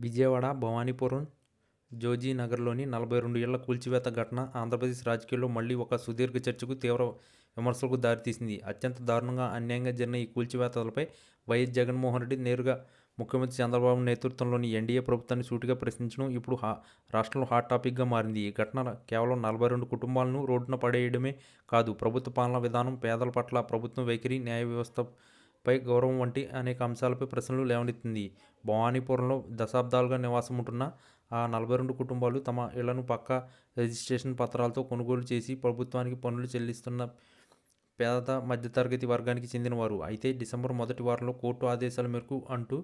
విజయవాడ భవానీపురం జోజీనగర్లోని 42 ఏళ్ల కూల్చివేత ఘటన ఆంధ్రప్రదేశ్ రాజకీయాల్లో మళ్లీ ఒక సుదీర్ఘ చర్చకు, తీవ్ర విమర్శలకు దారితీసింది. అత్యంత దారుణంగా, అన్యాయంగా జరిగిన ఈ కూల్చివేతలపై వైఎస్ జగన్మోహన్ రెడ్డి నేరుగా ముఖ్యమంత్రి చంద్రబాబు నేతృత్వంలోని ఎన్డీఏ ప్రభుత్వాన్ని సూటిగా ప్రశ్నించడం ఇప్పుడు రాష్ట్రంలో హాట్ టాపిక్గా మారింది. ఈ ఘటన కేవలం 42 కుటుంబాలను రోడ్డున పడేయడమే కాదు, ప్రభుత్వ పాలనా విధానం, పేదల పట్ల ప్రభుత్వం వైఖరి, న్యాయ వ్యవస్థపై గౌరవం వంటి అనేక అంశాలపై ప్రశ్నలు లేవనెత్తింది. భవానీపురంలో దశాబ్దాలుగా నివాసం ఉంటున్న ఆ 42 కుటుంబాలు తమ ఇళ్లను పక్కా రిజిస్ట్రేషన్ పత్రాలతో కొనుగోలు చేసి ప్రభుత్వానికి పన్నులు చెల్లిస్తున్న పేద మధ్యతరగతి వర్గానికి చెందినవారు. అయితే డిసెంబర్ మొదటి వారంలో కోర్టు ఆదేశాల మేరకు అంటూ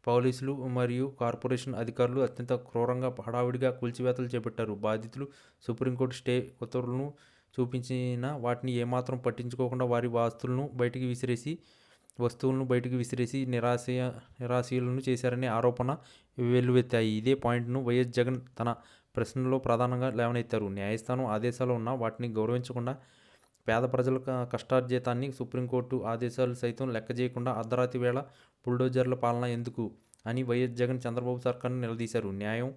పోలీసులు మరియు కార్పొరేషన్ అధికారులు అత్యంత క్రూరంగా, హడావిడిగా కూల్చివేతలు చేపట్టారు. బాధితులు సుప్రీంకోర్టు స్టే ఉత్తర్వులను చూపించిన వాటిని ఏమాత్రం పట్టించుకోకుండా వారి వస్తువులను బయటకు విసిరేసి నిరాశీలను చేశారనే ఆరోపణ వెల్లువెత్తాయి. ఇదే పాయింట్ను వైఎస్ జగన్ తన ప్రశ్నలో ప్రధానంగా లేవనెత్తారు. న్యాయస్థానం ఆదేశాలు ఉన్నా వాటిని గౌరవించకుండా, పేద ప్రజల కష్టార్జితాన్ని, సుప్రీంకోర్టు ఆదేశాలు సైతం లెక్కచేయకుండా అర్ధరాత్రి వేళ బుల్డోజర్ల పాలన ఎందుకు అని వైఎస్ జగన్ చంద్రబాబు సర్కార్ను నిలదీశారు. న్యాయం,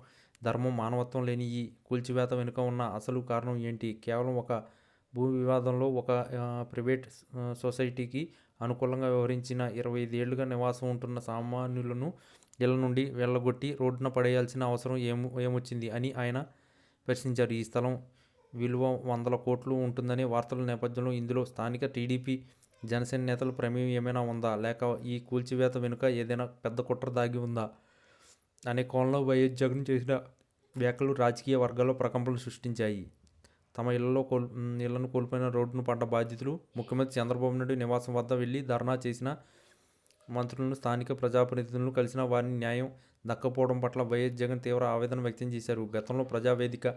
ధర్మం, మానవత్వం లేని ఈ కూల్చివేత వెనుక ఉన్న అసలు కారణం ఏంటి? కేవలం ఒక భూ వివాదంలో ఒక ప్రైవేట్ సొసైటీకి అనుకూలంగా వ్యవహరించిన 25 ఏళ్లుగా నివాసం ఉంటున్న సామాన్యులను ఇళ్ల నుండి వెళ్లగొట్టి రోడ్డున పడేయాల్సిన అవసరం ఏమొచ్చింది అని ఆయన ప్రశ్నించారు. ఈ స్థలం విలువ వందల కోట్లు ఉంటుందనే వార్తల నేపథ్యంలో ఇందులో స్థానిక టీడీపీ, జనసేన నేతల ప్రమేయం ఏమైనా ఉందా, లేక ఈ కూల్చివేత వెనుక ఏదైనా పెద్ద కుట్ర దాగి ఉందా అనే కోణంలో వైఎస్ జగన్ చేసిన వ్యాఖ్యలు రాజకీయ వర్గాల్లో ప్రకంపనలు సృష్టించాయి. తమ ఇళ్లను కోల్పోయిన రోడ్డున పడ్డ బాధితులు ముఖ్యమంత్రి చంద్రబాబు నాయుడు నివాసం వద్ద వెళ్లి ధర్నా చేసిన, మంత్రులను, స్థానిక ప్రజాప్రతినిధులను కలిసిన వారిని న్యాయం దక్కపోవడం పట్ల వైఎస్ జగన్ తీవ్ర ఆవేదన వ్యక్తం చేశారు. గతంలో ప్రజావేదిక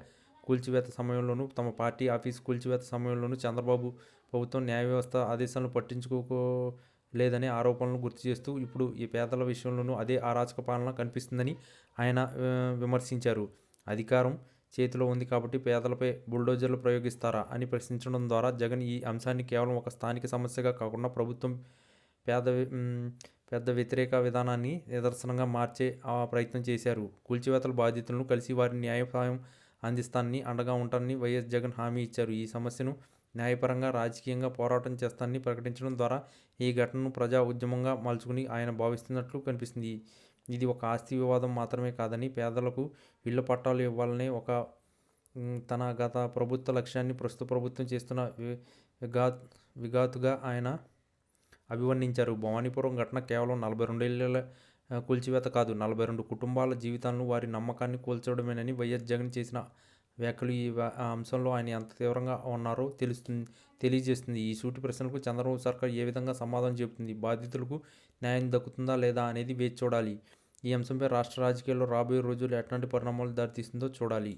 కూల్చివేత సమయంలోనూ, తమ పార్టీ ఆఫీసు కూల్చివేత సమయంలోనూ చంద్రబాబు ప్రభుత్వం న్యాయ వ్యవస్థ ఆదేశాలను పట్టించుకోలేదనే ఆరోపణలను గుర్తు చేస్తూ ఇప్పుడు ఈ పేదల విషయంలోనూ అదే అరాచక పాలన కనిపిస్తుందని ఆయన విమర్శించారు. అధికారం చేతిలో ఉంది కాబట్టి పేదలపై బుల్డోజర్లు ప్రయోగిస్తారా అని ప్రశ్నించడం ద్వారా జగన్ ఈ అంశాన్ని కేవలం ఒక స్థానిక సమస్యగా కాకుండా ప్రభుత్వం పెద్ద వ్యతిరేక విధానాన్ని నిదర్శనంగా మార్చే ప్రయత్నం చేశారు. కూల్చివేతల బాధితులను కలిసి వారి న్యాయ సహాయం అందిస్తానని, అండగా ఉంటానని వైఎస్ జగన్ హామీ ఇచ్చారు. ఈ సమస్యను న్యాయపరంగా, రాజకీయంగా పోరాటం చేస్తానని ప్రకటించడం ద్వారా ఈ ఘటనను ప్రజా ఉద్యమంగా మలుచుకుని ఆయన భావిస్తున్నట్లు కనిపిస్తుంది. ఇది ఒక ఆస్తి వివాదం మాత్రమే కాదని, పేదలకు ఇళ్ల పట్టాలు ఇవ్వాలనే తన గత ప్రభుత్వ లక్ష్యాన్ని ప్రస్తుత ప్రభుత్వం చేస్తున్న విగాతుగా ఆయన అభివర్ణించారు. భవానీపురం ఘటన కేవలం 42 ఏళ్ల కూల్చివేత కాదు, 42 కుటుంబాల జీవితాలను, వారి నమ్మకాన్ని కూల్చడమేనని వైఎస్ జగన్ చేసిన వ్యాఖ్యలు ఈ అంశంలో ఆయన ఎంత తీవ్రంగా ఉన్నారో తెలియజేస్తుంది. ఈ సూటి ప్రశ్నలకు చంద్రబాబు సర్కార్ ఏ విధంగా సమాధానం చెబుతుంది, బాధితులకు న్యాయం దక్కుతుందా లేదా అనేది వేచి చూడాలి. ఈ అంశంపై రాష్ట్ర రాజకీయాల్లో రాబోయే రోజుల్లో ఎట్లాంటి పరిణామాలు దారితీస్తుందో చూడాలి.